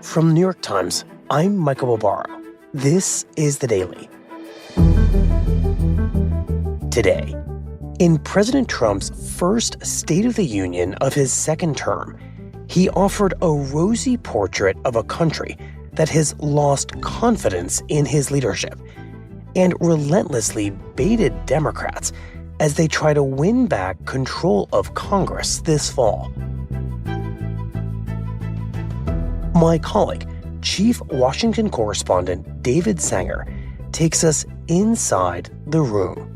From the New York Times, I'm Michael Barbaro. This is The Daily. Today, in President Trump's first State of the Union of his second term, he offered a rosy portrait of a country that has lost confidence in his leadership and relentlessly baited Democrats as they try to win back control of Congress this fall. My colleague, Chief Washington Correspondent David Sanger, takes us inside the room.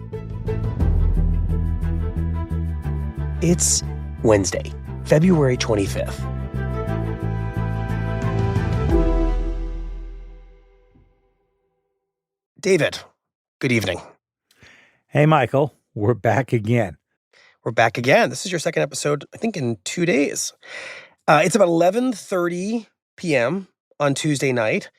It's Wednesday, February 25th. David, good evening. Hey, Michael. We're back again. We're back again. This is your second episode, I think, in 2 days. It's about 11:30 p.m. on Tuesday night,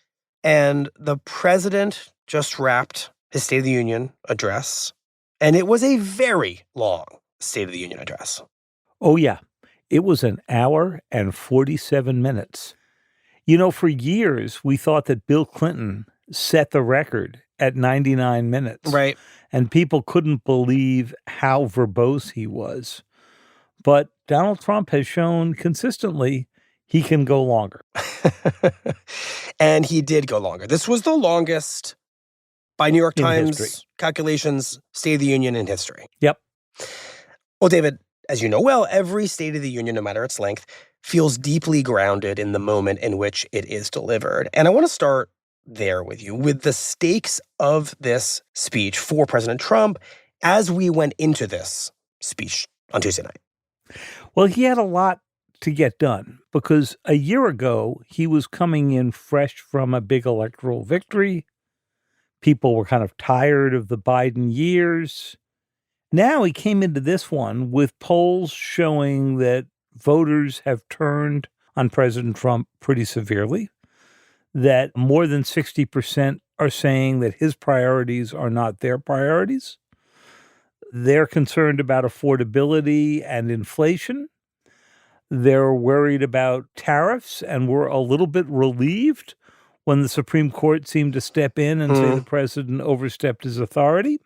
and the president just wrapped his State of the Union address, and it was a very long State of the Union address. Oh, yeah. It was an hour and 47 minutes. You know, for years, we thought that Bill Clinton set the record at 99 minutes. Right. And people couldn't believe how verbose he was. But Donald Trump has shown consistently he can go longer. And he did go longer. This was the longest, by New York Times history calculations, State of the Union in history. Yep. Well, David, as you know well, every State of the Union, no matter its length, feels deeply grounded in the moment in which it is delivered. And I want to start there with you, with the stakes of this speech for President Trump as we went into this speech on Tuesday night. Well, he had a lot to get done because a year ago, he was coming in fresh from a big electoral victory. People were kind of tired of the Biden years. Now he came into this one with polls showing that voters have turned on President Trump pretty severely, that more than 60% are saying that his priorities are not their priorities. They're concerned about affordability and inflation. They're worried about tariffs and were a little bit relieved when the Supreme Court seemed to step in and say the president overstepped his authority.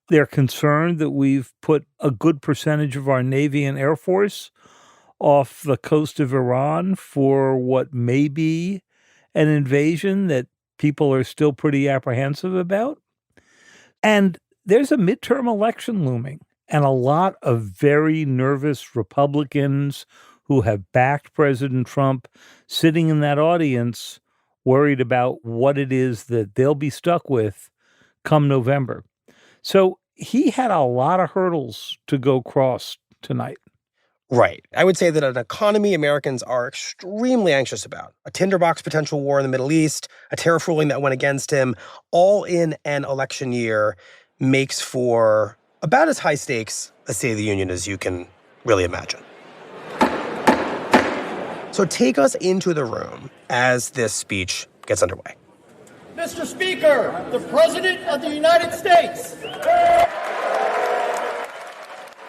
They're concerned that we've put a good percentage of our Navy and Air Force off the coast of Iran for what may be an invasion that people are still pretty apprehensive about. And there's a midterm election looming, and a lot of very nervous Republicans who have backed President Trump sitting in that audience worried about what it is that they'll be stuck with come November. So he had a lot of hurdles to go cross tonight. Right. I would say that an economy Americans are extremely anxious about. A tinderbox potential war in the Middle East, a tariff ruling that went against him, all in an election year makes for about as high stakes a State of the Union as you can really imagine. So take us into the room as this speech gets underway. Mr. Speaker, the President of the United States.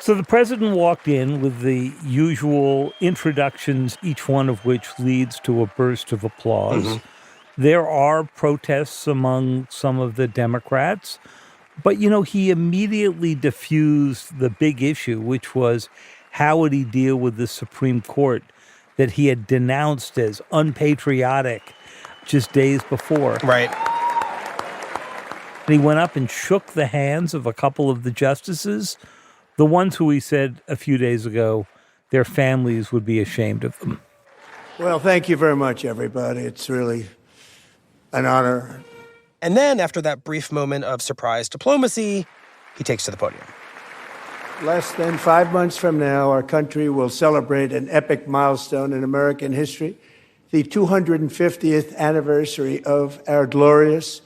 So the president walked in with the usual introductions, each one of which leads to a burst of applause. There are protests among some of the Democrats, but, you know, he immediately diffused the big issue, which was how would he deal with the Supreme Court that he had denounced as unpatriotic just days before. Right. And he went up and shook the hands of a couple of the justices, the ones who he said a few days ago their families would be ashamed of them. Well, thank you very much, everybody. It's really an honor. And then, after that brief moment of surprise diplomacy, he takes to the podium. Less than 5 months from now, our country will celebrate an epic milestone in American history, the 250th anniversary of our glorious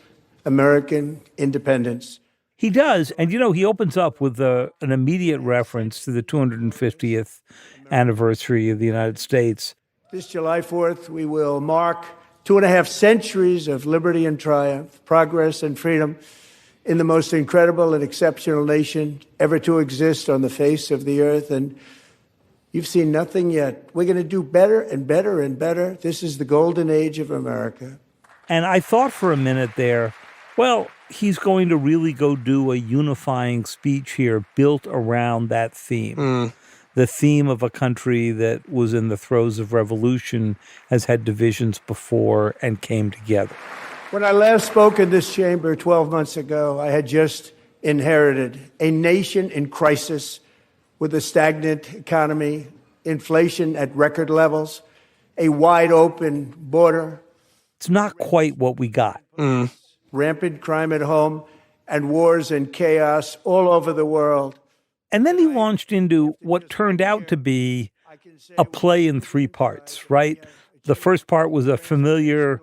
American independence. He does. And, you know, he opens up with an immediate reference to the 250th anniversary of the United States. This July 4th, we will mark 2.5 centuries of liberty and triumph, progress and freedom in the most incredible and exceptional nation ever to exist on the face of the earth. And You've seen nothing yet. We're going to do better and better and better. This is the golden age of America. And I thought for a minute there, well, he's going to really go do a unifying speech here built around that theme. The theme of a country that was in the throes of revolution, has had divisions before, and came together. When I last spoke in this chamber 12 months ago, I had just inherited a nation in crisis with a stagnant economy, inflation at record levels, a wide open border. It's not quite what we got. Rampant crime at home and wars and chaos all over the world. And then he launched into what turned out to be a play in three parts, right? The first part was a familiar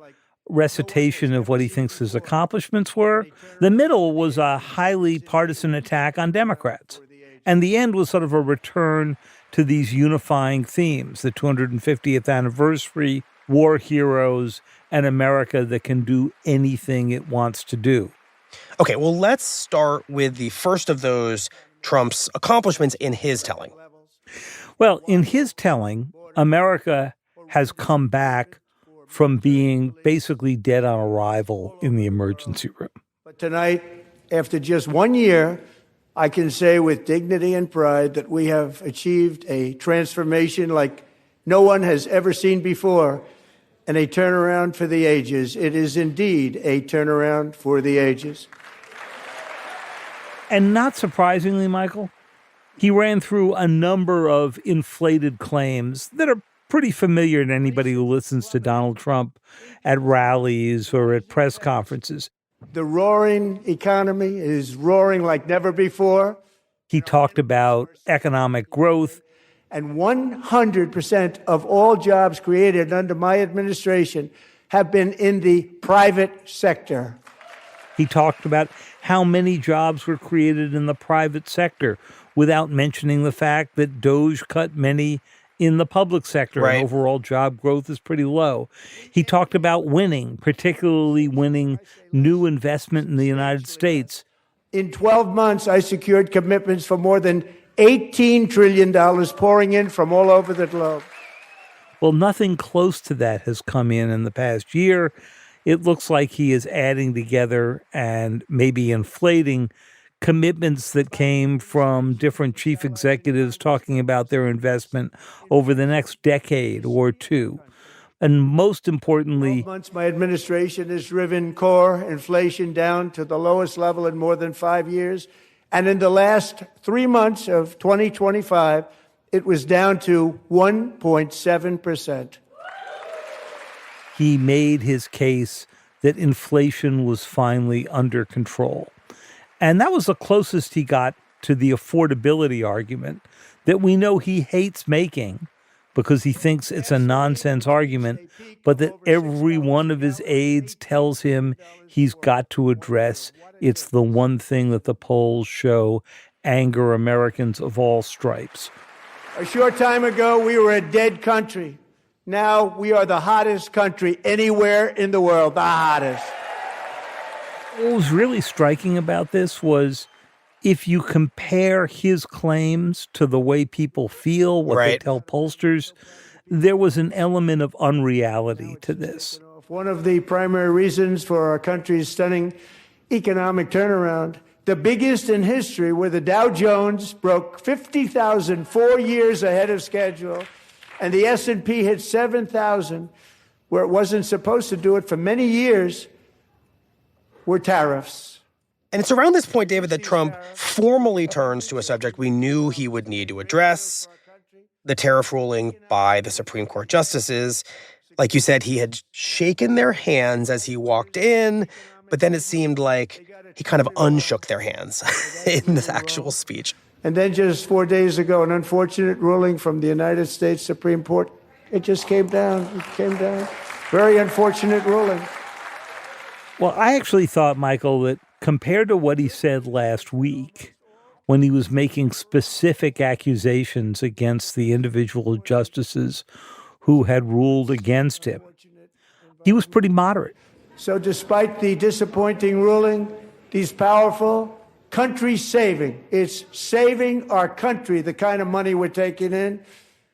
recitation of what he thinks his accomplishments were. The middle was a highly partisan attack on Democrats. And the end was sort of a return to these unifying themes, the 250th anniversary, war heroes, and America that can do anything it wants to do. Okay, well, let's start with the first of those Trump's accomplishments in his telling. Well, in his telling, America has come back from being basically dead on arrival in the emergency room. But tonight, after just 1 year, I can say with dignity and pride that we have achieved a transformation like no one has ever seen before, and a turnaround for the ages. It is indeed a turnaround for the ages. And not surprisingly, Michael, he ran through a number of inflated claims that are pretty familiar to anybody who listens to Donald Trump at rallies or at press conferences. The roaring economy is roaring like never before. He talked about economic growth. And 100% of all jobs created under my administration have been in the private sector. He talked about how many jobs were created in the private sector without mentioning the fact that DOGE cut many in the public sector. Right. And overall job growth is pretty low. He talked about winning, particularly winning new investment in the United States. In 12 months, I secured commitments for more than $18 trillion pouring in from all over the globe. Well, nothing close to that has come in the past year. It looks like he is adding together and maybe inflating commitments that came from different chief executives talking about their investment over the next decade or two. And most importantly, 12 months, my administration has driven core inflation down to the lowest level in more than 5 years. And in the last 3 months of 2025, it was down to 1.7%. He made his case that inflation was finally under control. And that was the closest he got to the affordability argument that we know he hates making because he thinks it's a nonsense argument, but that every one of his aides tells him he's got to address. It's the one thing that the polls show anger Americans of all stripes. A short time ago, we were a dead country. Now we are the hottest country anywhere in the world, the hottest. What was really striking about this was if you compare his claims to the way people feel, what they tell pollsters, there was an element of unreality to this. One of the primary reasons for our country's stunning economic turnaround, the biggest in history, where the Dow Jones broke 50,000 4 years ahead of schedule, and the S&P hit 7,000, where it wasn't supposed to do it for many years, were tariffs. And it's around this point, David, that Trump formally turns to a subject we knew he would need to address, the tariff ruling by the Supreme Court justices. Like you said, he had shaken their hands as he walked in, but then it seemed like he kind of unshook their hands in this actual speech. And then just 4 days ago, an unfortunate ruling from the United States Supreme Court, it just came down. It came down. Very unfortunate ruling. Well, I actually thought, Michael, that compared to what he said last week, when he was making specific accusations against the individual justices who had ruled against him, he was pretty moderate. So despite the disappointing ruling, these powerful, country-saving, it's saving our country, the kind of money we're taking in,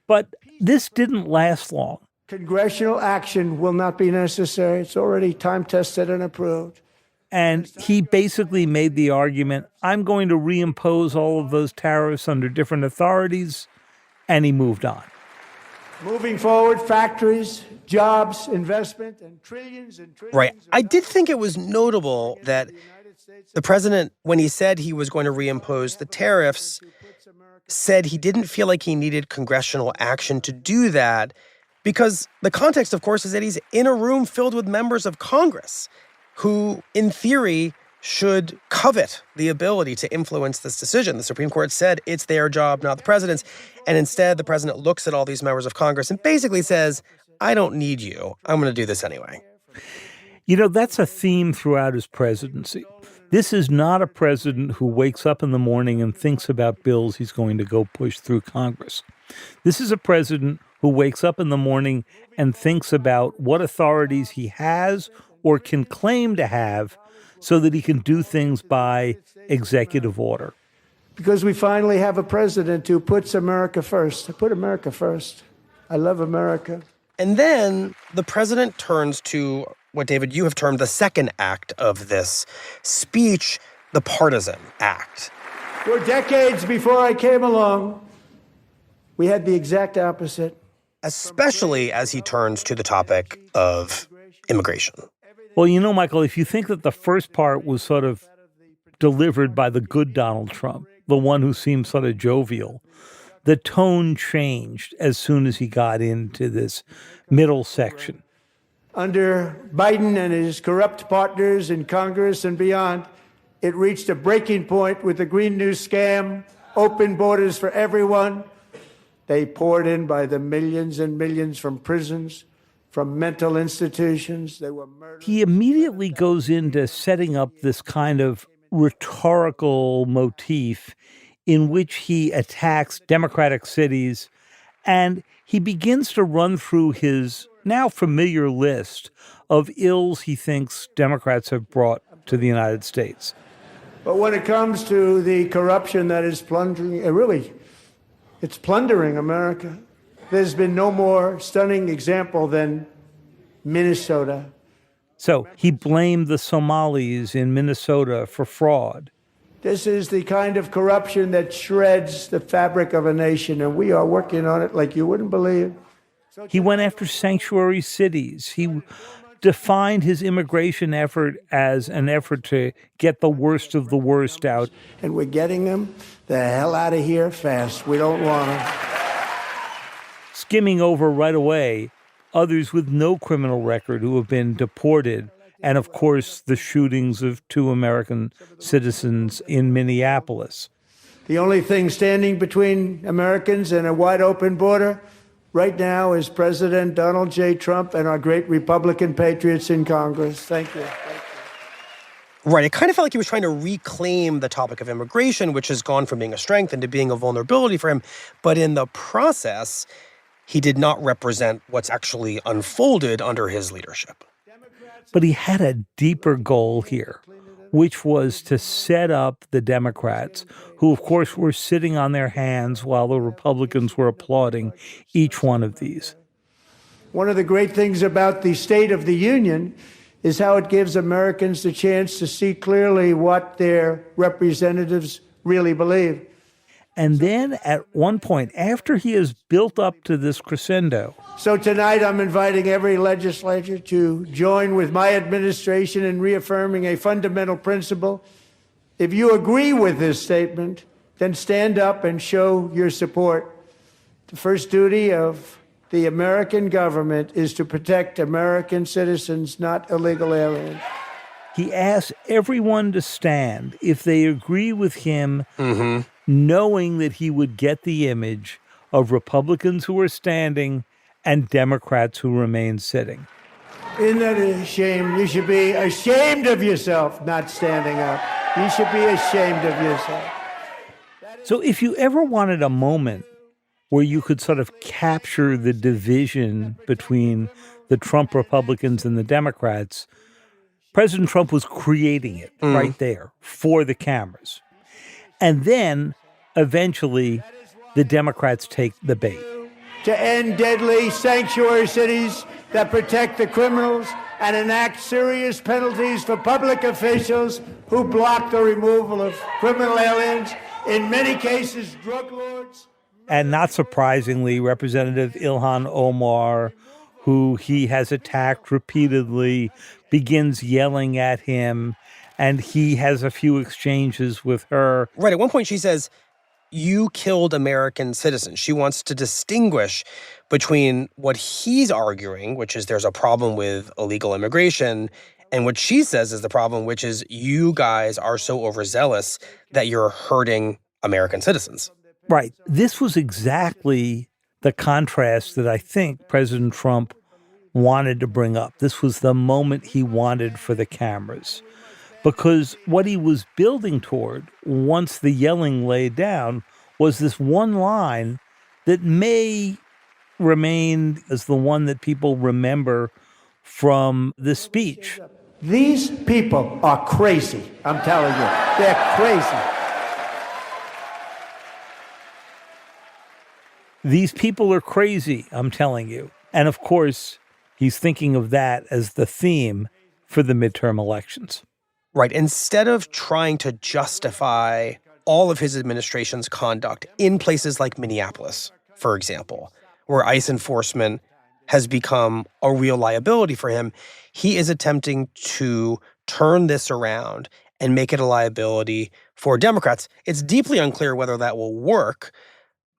But this didn't last long. Congressional action will not be necessary. It's already time-tested and approved. And he basically made the argument, I'm going to reimpose all of those tariffs under different authorities, and he moved on. Moving forward, factories, jobs, investment, and trillions and trillions. Right. I did think it was notable that the president, when he said he was going to reimpose the tariffs, said he didn't feel like he needed congressional action to do that because the context, of course, is that he's in a room filled with members of Congress who, in theory, should covet the ability to influence this decision. The Supreme Court said it's their job, not the president's. And instead, the president looks at all these members of Congress and basically says, I don't need you. I'm going to do this anyway. You know, that's a theme throughout his presidency. This is not a president who wakes up in the morning and thinks about bills he's going to go push through Congress. This is a president who wakes up in the morning and thinks about what authorities he has or can claim to have so that he can do things by executive order. Because we finally have a president who puts America first. I put America first. I love America. And then the president turns to what, David, you have termed the second act of this speech, the Partisan Act. For decades before I came along, we had the exact opposite. Especially as he turns to the topic of immigration. Well, you know, Michael, if you think that the first part was sort of delivered by the good Donald Trump, the one who seemed sort of jovial, the tone changed as soon as he got into this middle section. Under Biden and his corrupt partners in Congress and beyond, it reached a breaking point with the Green New scam, open borders for everyone. They poured in by the millions and millions from prisons, from mental institutions. They were murdered. He immediately goes into setting up this kind of rhetorical motif in which he attacks Democratic cities, and he begins to run through his now familiar list of ills he thinks Democrats have brought to the United States. But when it comes to the corruption that is plundering, it's plundering America. There's been no more stunning example than Minnesota. So he blamed the Somalis in Minnesota for fraud. This is the kind of corruption that shreds the fabric of a nation, and we are working on it like you wouldn't believe. He went after sanctuary cities. He defined his immigration effort as an effort to get the worst of the worst out. And we're getting them the hell out of here fast. We don't want them. Skimming over right away others with no criminal record who have been deported. And, of course, the shootings of 2 American citizens in Minneapolis. The only thing standing between Americans and a wide-open border right now is President Donald J. Trump and our great Republican patriots in Congress. Thank you. Thank you. Right. It kind of felt like he was trying to reclaim the topic of immigration, which has gone from being a strength into being a vulnerability for him. But in the process, he did not represent what's actually unfolded under his leadership. But he had a deeper goal here, which was to set up the Democrats, who, of course, were sitting on their hands while the Republicans were applauding each one of these. One of the great things about the State of the Union is how it gives Americans the chance to see clearly what their representatives really believe. And then at one point, after he has built up to this crescendo. So tonight I'm inviting every legislature to join with my administration in reaffirming a fundamental principle. If you agree with this statement, then stand up and show your support. The first duty of the American government is to protect American citizens, not illegal aliens. He asks everyone to stand if they agree with him, knowing that he would get the image of Republicans who are standing and Democrats who remain sitting. Isn't that a shame? You should be ashamed of yourself not standing up. You should be ashamed of yourself. So if you ever wanted a moment where you could sort of capture the division between the Trump Republicans and the Democrats, President Trump was creating it right there for the cameras. And then, eventually, the Democrats take the bait. to end deadly sanctuary cities that protect the criminals and enact serious penalties for public officials who block the removal of criminal aliens, in many cases drug lords. And not surprisingly, Representative Ilhan Omar, who he has attacked repeatedly, begins yelling at him, and he has a few exchanges with her. Right. At one point, she says, "You killed American citizens." She wants to distinguish between what he's arguing, which is there's a problem with illegal immigration, and what she says is the problem, which is you guys are so overzealous that you're hurting American citizens. Right. This was exactly the contrast that I think President Trump wanted to bring up. This was the moment he wanted for the cameras. Because what he was building toward, once the yelling laid down, was this one line that may remain as the one that people remember from the speech. These people are crazy, I'm telling you. They're crazy. These people are crazy, I'm telling you. And of course, he's thinking of that as the theme for the midterm elections. Right. Instead of trying to justify all of his administration's conduct in places like Minneapolis, for example, where ICE enforcement has become a real liability for him, he is attempting to turn this around and make it a liability for Democrats. It's deeply unclear whether that will work,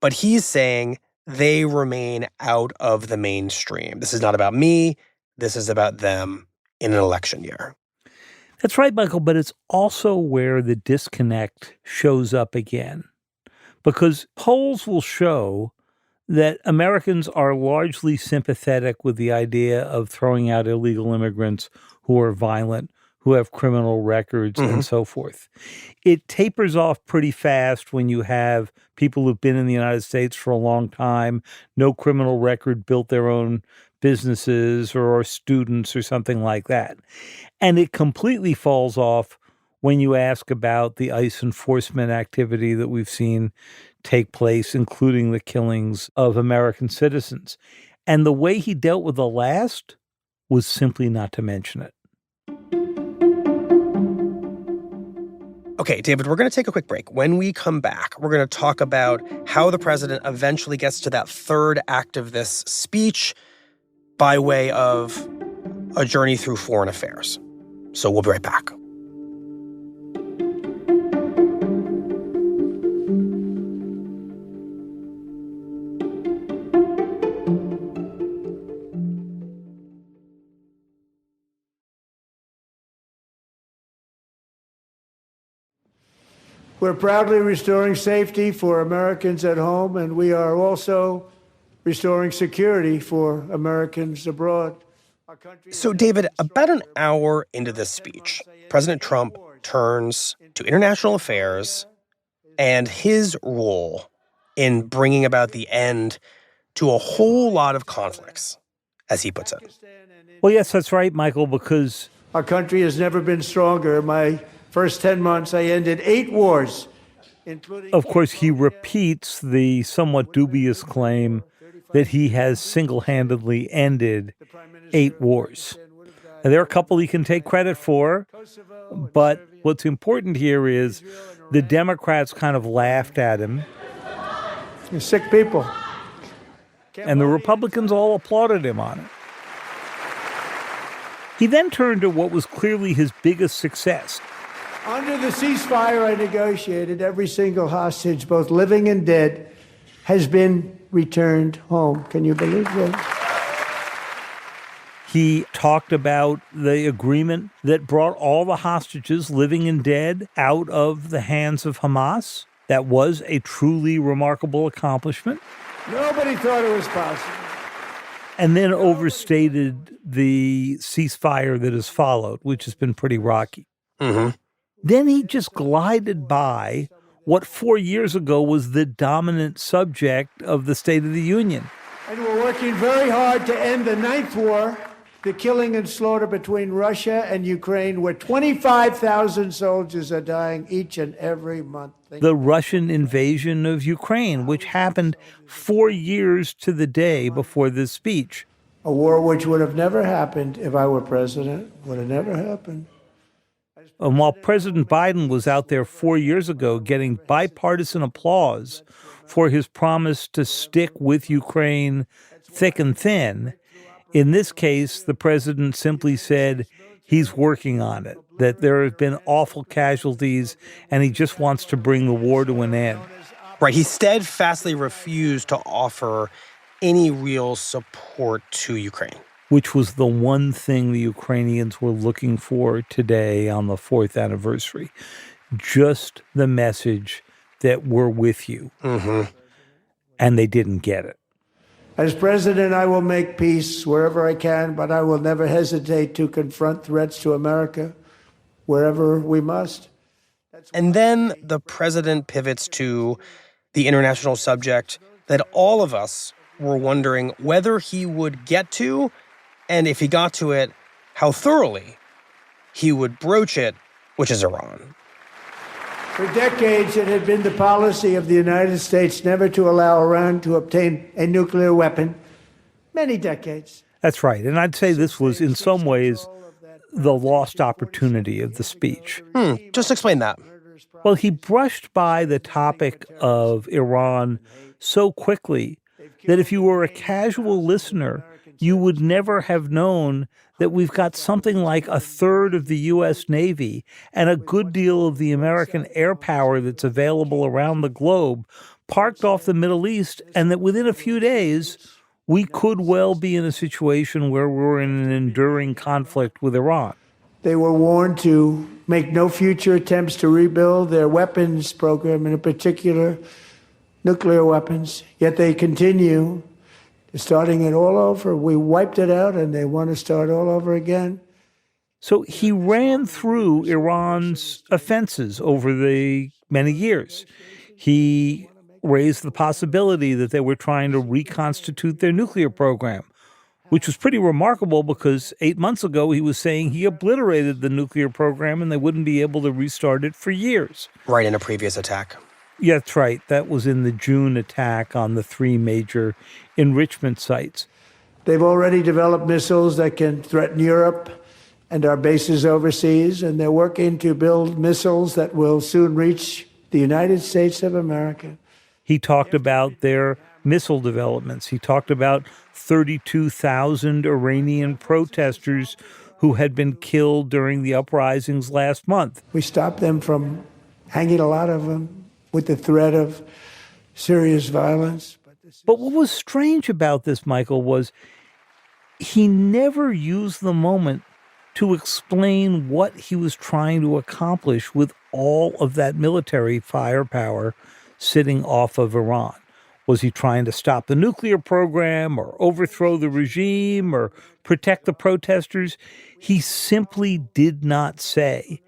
but he's saying they remain out of the mainstream. This is not about me. This is about them in an election year. That's right, Michael, but it's also where the disconnect shows up again. Because polls will show that Americans are largely sympathetic with the idea of throwing out illegal immigrants who are violent, who have criminal records, and so forth. It tapers off pretty fast when you have people who've been in the United States for a long time, no criminal record, built their own businesses or are students or something like that. And it completely falls off when you ask about the ICE enforcement activity that we've seen take place, including the killings of American citizens. And the way he dealt with the last was simply not to mention it. Okay, David, we're going to take a quick break. When we come back, we're going to talk about how the president eventually gets to that third act of this speech by way of a journey through foreign affairs. So we'll be right back. We're proudly restoring safety for Americans at home, and we are also restoring security for Americans abroad. So, David, about an hour into this speech, President Trump turns to international affairs and his role in bringing about the end to a whole lot of conflicts, as he puts it. Well, yes, that's right, Michael, because our country has never been stronger. My first 10 months, I ended 8 wars, including... Of course, he repeats the somewhat dubious claim that he has single-handedly ended 8 wars. And there are a couple he can take credit for, but what's important here is the Democrats kind of laughed at him. You're sick people. And the Republicans all applauded him on it. He then turned to what was clearly his biggest success. Under the ceasefire I negotiated, every single hostage, both living and dead, has been returned home. Can you believe that? He talked about the agreement that brought all the hostages, living and dead, out of the hands of Hamas. That was a truly remarkable accomplishment. Nobody thought it was possible. And then overstated the ceasefire that has followed, which has been pretty rocky. Mm-hmm. Then he just glided by what 4 years ago was the dominant subject of the State of the Union. And we're working very hard to end the 9th war, the killing and slaughter between Russia and Ukraine, where 25,000 soldiers are dying each and every month. The Russian invasion of Ukraine, which happened 4 years to the day before this speech. A war which would have never happened if I were president, would have never happened. And while President Biden was out there 4 years ago getting bipartisan applause for his promise to stick with Ukraine thick and thin, in this case, the president simply said he's working on it, that there have been awful casualties, and he just wants to bring the war to an end. Right. He steadfastly refused to offer any real support to Ukraine. Which was the one thing the Ukrainians were looking for today on the 4th anniversary. Just the message that we're with you. Mm-hmm. And they didn't get it. As president, I will make peace wherever I can, but I will never hesitate to confront threats to America wherever we must. And then the president pivots to the international subject that all of us were wondering whether he would get to, and if he got to it, how thoroughly he would broach it, which is Iran. For decades, it had been the policy of the United States never to allow Iran to obtain a nuclear weapon. Many decades. That's right. And I'd say this was, in some ways, the lost opportunity of the speech. Just explain that. Well, he brushed by the topic of Iran so quickly that if you were a casual listener, you would never have known that we've got something like a third of the U.S. Navy and a good deal of the American air power that's available around the globe parked off the Middle East, and that within a few days, we could well be in a situation where we're in an enduring conflict with Iran. They were warned to make no future attempts to rebuild their weapons program, and in particular, nuclear weapons, yet they continue. Starting it all over. We wiped it out, and they want to start all over again. So he ran through Iran's offenses over the many years. He raised the possibility that they were trying to reconstitute their nuclear program, which was pretty remarkable because 8 months ago he was saying he obliterated the nuclear program and they wouldn't be able to restart it for years. Right, in a previous attack. Yeah, that's right. That was in the June attack on the 3 major enrichment sites. They've already developed missiles that can threaten Europe and our bases overseas, and they're working to build missiles that will soon reach the United States of America. He talked about their missile developments. He talked about 32,000 Iranian protesters who had been killed during the uprisings last month. We stopped them from hanging, a lot of them, with the threat of serious violence. But what was strange about this, Michael, was he never used the moment to explain what he was trying to accomplish with all of that military firepower sitting off of Iran. Was he trying to stop the nuclear program or overthrow the regime or protect the protesters? He simply did not say.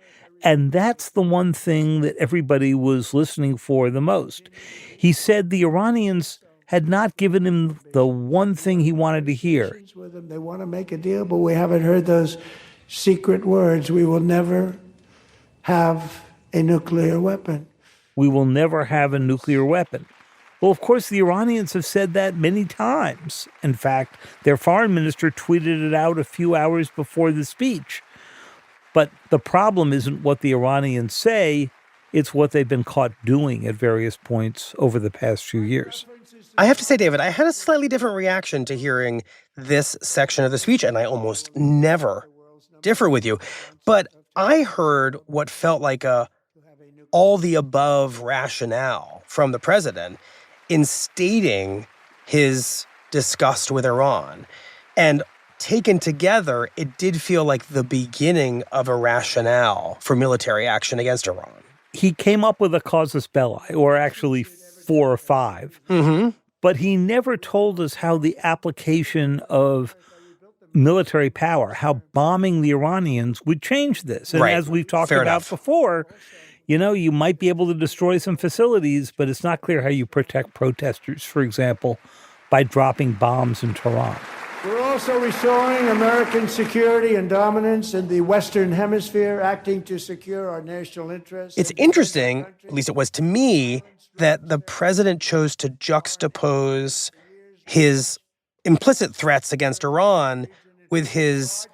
And that's the one thing that everybody was listening for the most. He said the Iranians had not given him the one thing he wanted to hear. They want to make a deal, but we haven't heard those secret words. We will never have a nuclear weapon. We will never have a nuclear weapon. Well, of course, the Iranians have said that many times. In fact, their foreign minister tweeted it out a few hours before the speech. But the problem isn't what the Iranians say, it's what they've been caught doing at various points over the past few years. I have to say, David, I had a slightly different reaction to hearing this section of the speech, and I almost never differ with you. But I heard what felt like a all-the-above rationale from the president in stating his disgust with Iran. And taken together, it did feel like the beginning of a rationale for military action against Iran. He came up with a casus belli, or actually 4 or 5. Mm-hmm. But he never told us how the application of military power, how bombing the Iranians would change this. And as we've talked about before, you might be able to destroy some facilities, but it's not clear how you protect protesters, for example, by dropping bombs in Tehran. We're also restoring American security and dominance in the Western Hemisphere, acting to secure our national interests. It's interesting, at least it was to me, that the president chose to juxtapose his implicit threats against Iran with his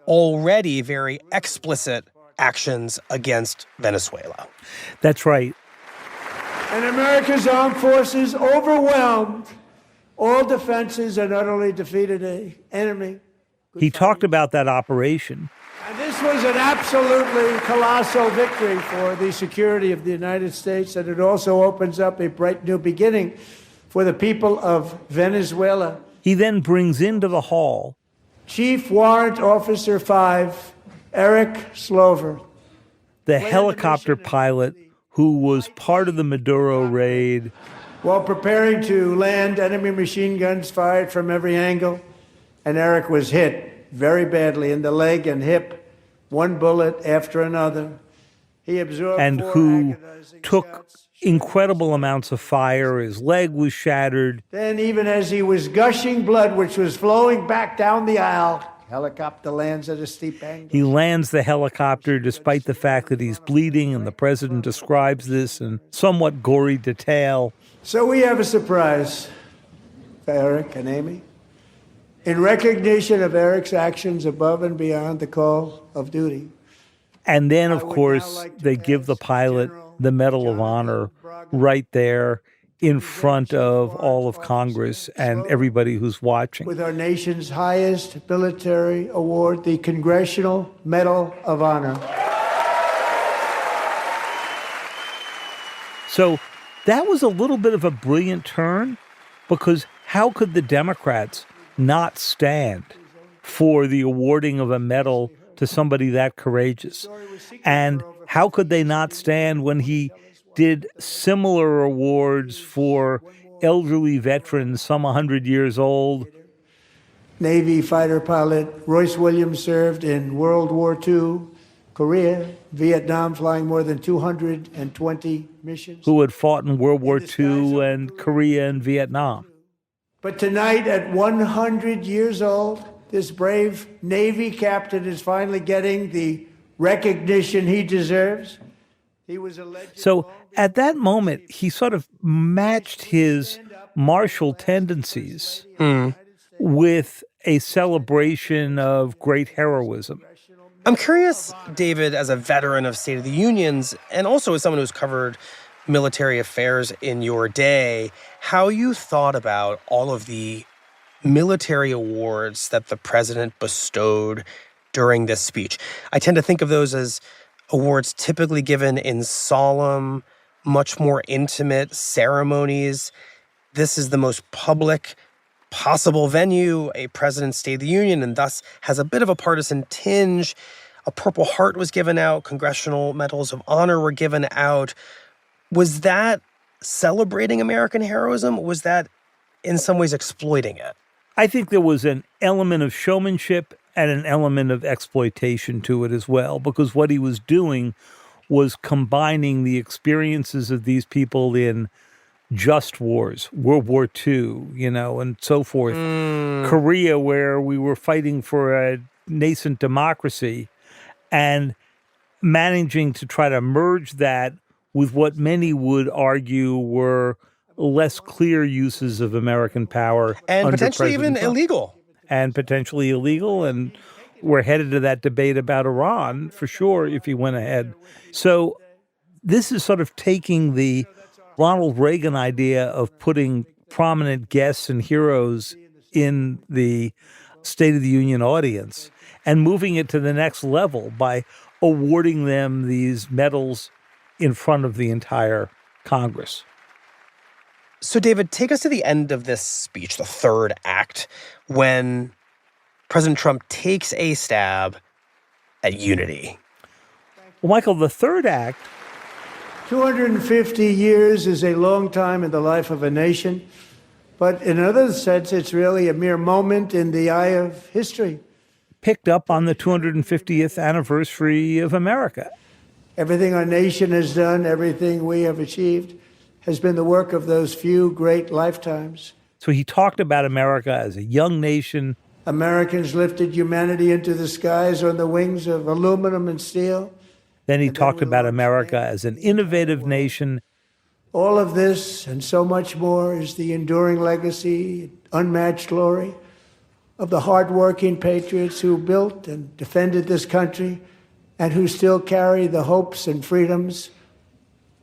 already very explicit actions against Venezuela. That's right. And America's armed forces overwhelmed all defenses and utterly defeated an enemy. He talked about that operation. And this was an absolutely colossal victory for the security of the United States, and it also opens up a bright new beginning for the people of Venezuela. He then brings into the hall Chief Warrant Officer 5, Eric Slover, the helicopter pilot who was part of the Maduro raid. While preparing to land, enemy machine guns fired from every angle, and Eric was hit very badly in the leg and hip, one bullet after another. He absorbed and four who agonizing took shots. incredible amounts of fire. His leg was shattered. Then, even as he was gushing blood, which was flowing back down the aisle, helicopter lands at a steep angle. He lands the helicopter despite the fact that he's bleeding, and the president describes this in somewhat gory detail. So we have a surprise for Eric and Amy. In recognition of Eric's actions above and beyond the call of duty. And then, of I would course, now like to they pass give the pilot the Medal of Honor right there in front of all of Congress and everybody who's watching. With our nation's highest military award, the Congressional Medal of Honor. So that was a little bit of a brilliant turn, because how could the Democrats not stand for the awarding of a medal to somebody that courageous? And how could they not stand when he did similar awards for elderly veterans, some 100 years old? Navy fighter pilot Royce Williams served in World War II, Korea, Vietnam, flying more than 220 missions. Who had fought in World War II and Korea and Vietnam. But tonight, at 100 years old, this brave Navy captain is finally getting the recognition he deserves. He was elected. So at that moment, he sort of matched his martial tendencies with a celebration of great heroism. I'm curious, David, as a veteran of State of the Unions, and also as someone who's covered military affairs in your day, how you thought about all of the military awards that the president bestowed during this speech. I tend to think of those as awards typically given in solemn, much more intimate ceremonies. This is the most public possible venue, a president's State of the Union, and thus has a bit of a partisan tinge. A Purple Heart was given out. Congressional Medals of Honor were given out. Was that celebrating American heroism? Was that in some ways exploiting it? I think there was an element of showmanship and an element of exploitation to it as well, because what he was doing was combining the experiences of these people in just wars, World War II, and so forth. Korea, where we were fighting for a nascent democracy, and managing to try to merge that with what many would argue were less clear uses of American power. And potentially even illegal. And potentially illegal. And we're headed to that debate about Iran, for sure, if he went ahead. So this is sort of taking the Ronald Reagan idea of putting prominent guests and heroes in the State of the Union audience and moving it to the next level by awarding them these medals in front of the entire Congress. So, David, take us to the end of this speech, the third act, when President Trump takes a stab at unity. Well, Michael, the third act... 250 years is a long time in the life of a nation, but in another sense, it's really a mere moment in the eye of history. Picked up on the 250th anniversary of America. Everything our nation has done, everything we have achieved, has been the work of those few great lifetimes. So he talked about America as a young nation. Americans lifted humanity into the skies on the wings of aluminum and steel. Then he talked about America as an innovative nation. All of this and so much more is the enduring legacy, unmatched glory of the hardworking patriots who built and defended this country and who still carry the hopes and freedoms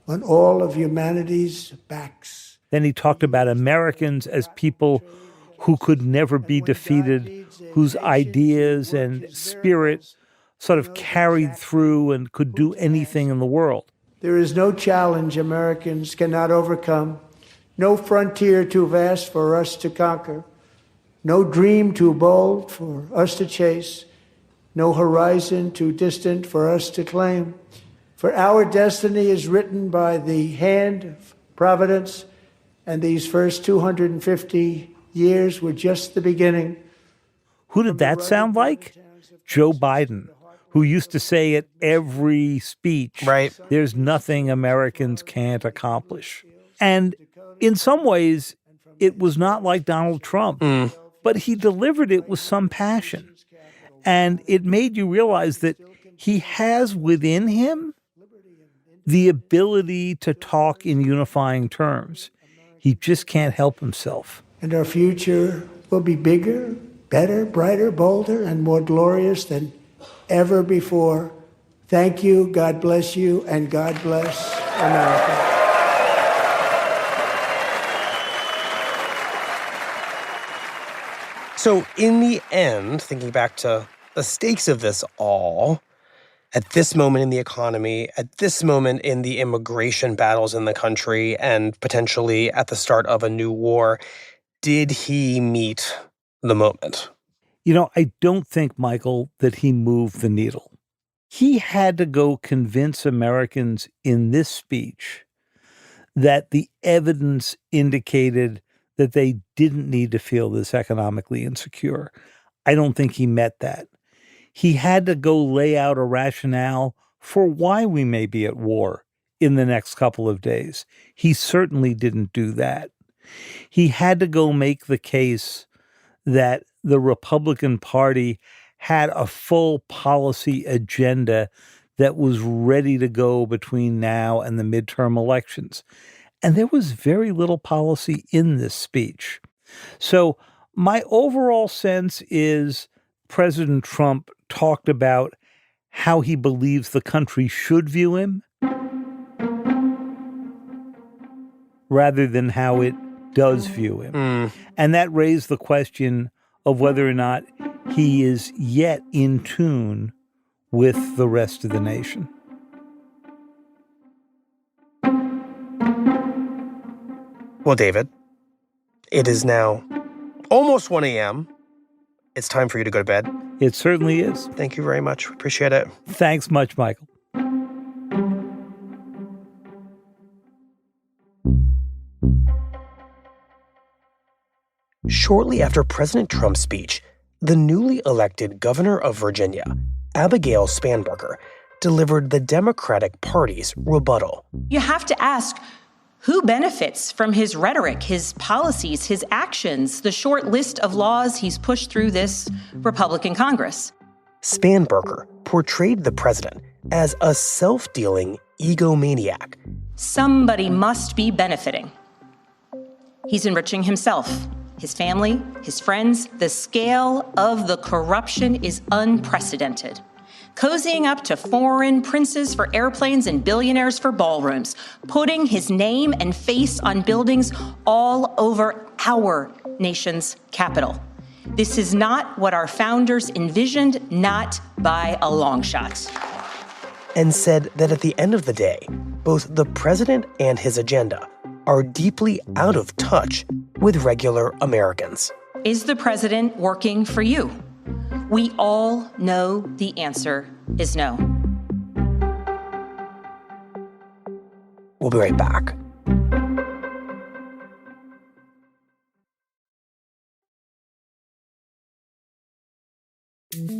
on all of humanity's backs. Then he talked about Americans as people who could never be defeated, whose ideas and spirit sort of carried through and could do anything in the world. There is no challenge Americans cannot overcome, no frontier too vast for us to conquer, no dream too bold for us to chase, no horizon too distant for us to claim. For our destiny is written by the hand of Providence, and these first 250 years were just the beginning. Who did that sound like? Joe Biden, who used to say at every speech, Right. There's nothing Americans can't accomplish. And in some ways, it was not like Donald Trump, but he delivered it with some passion. And it made you realize that he has within him the ability to talk in unifying terms. He just can't help himself. And our future will be bigger, better, brighter, bolder, and more glorious than ever before. Thank you, God bless you, and God bless America. So in the end, thinking back to the stakes of this all, at this moment in the economy, at this moment in the immigration battles in the country, and potentially at the start of a new war, did he meet the moment? You know, I don't think, Michael, that he moved the needle. He had to go convince Americans in this speech that the evidence indicated that they didn't need to feel this economically insecure. I don't think he met that. He had to go lay out a rationale for why we may be at war in the next couple of days. He certainly didn't do that. He had to go make the case that the Republican Party had a full policy agenda that was ready to go between now and the midterm elections. And there was very little policy in this speech. So my overall sense is President Trump talked about how he believes the country should view him rather than how it does view him. And that raised the question of whether or not he is yet in tune with the rest of the nation. Well, David, it is now almost 1 a.m. It's time for you to go to bed. It certainly is. Thank you very much. Appreciate it. Thanks much, Michael. Shortly after President Trump's speech, the newly elected governor of Virginia, Abigail Spanberger, delivered the Democratic Party's rebuttal. You have to ask, who benefits from his rhetoric, his policies, his actions, the short list of laws he's pushed through this Republican Congress? Spanberger portrayed the president as a self-dealing egomaniac. Somebody must be benefiting. He's enriching himself, his family, his friends. The scale of the corruption is unprecedented. Cozying up to foreign princes for airplanes and billionaires for ballrooms, putting his name and face on buildings all over our nation's capital. This is not what our founders envisioned, not by a long shot. And said that at the end of the day, both the president and his agenda are deeply out of touch with regular Americans. Is the president working for you? We all know the answer is no. We'll be right back.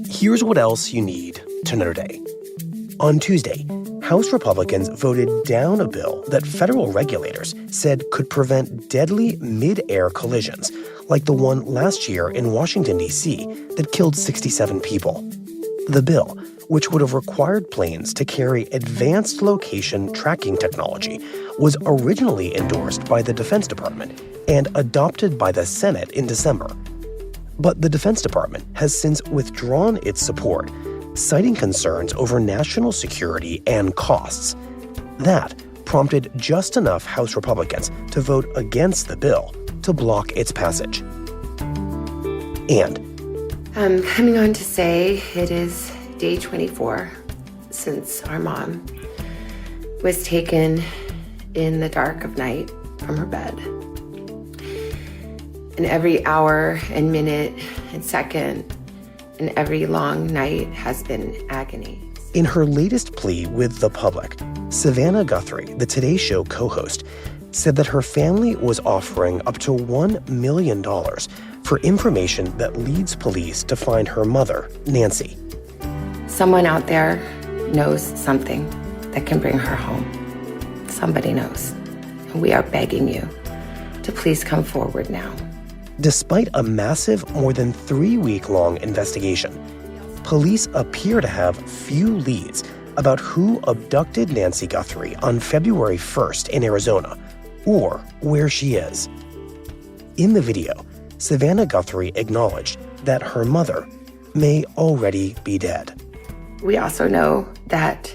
Here's what else you need to know today. On Tuesday, House Republicans voted down a bill that federal regulators said could prevent deadly mid-air collisions, like the one last year in Washington, D.C., that killed 67 people. The bill, which would have required planes to carry advanced location tracking technology, was originally endorsed by the Defense Department and adopted by the Senate in December. But the Defense Department has since withdrawn its support, citing concerns over national security and costs. That prompted just enough House Republicans to vote against the bill to block its passage. And I'm coming on to say it is day 24 since our mom was taken in the dark of night from her bed. And every hour and minute and second and every long night has been agony. in her latest plea with the public, Savannah Guthrie, the Today Show co-host, said that her family was offering up to $1 million for information that leads police to find her mother, Nancy. Someone out there knows something that can bring her home. Somebody knows. And we are begging you to please come forward now. Despite a massive, more than 3-week-long investigation, police appear to have few leads about who abducted Nancy Guthrie on February 1st in Arizona, or where she is. In the video, Savannah Guthrie acknowledged that her mother may already be dead. We also know that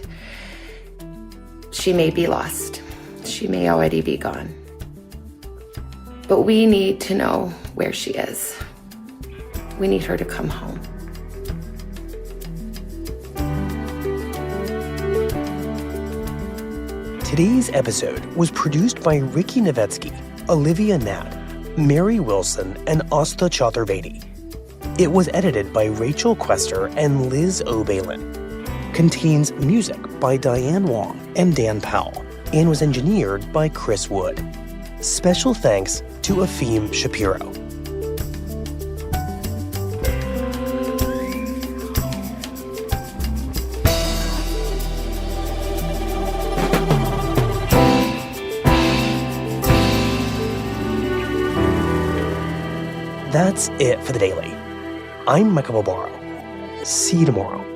she may be lost. She may already be gone. But we need to know where she is. We need her to come home. Today's episode was produced by Ricky Novetsky, Olivia Natt, Mary Wilson, and Asta Chaturvedi. It was edited by Rachel Quester and Liz O'Balin. Contains music by Diane Wong and Dan Powell, and was engineered by Chris Wood. Special thanks to Afim Shapiro. That's it for the Daily. I'm Michael Barbaro. See you tomorrow.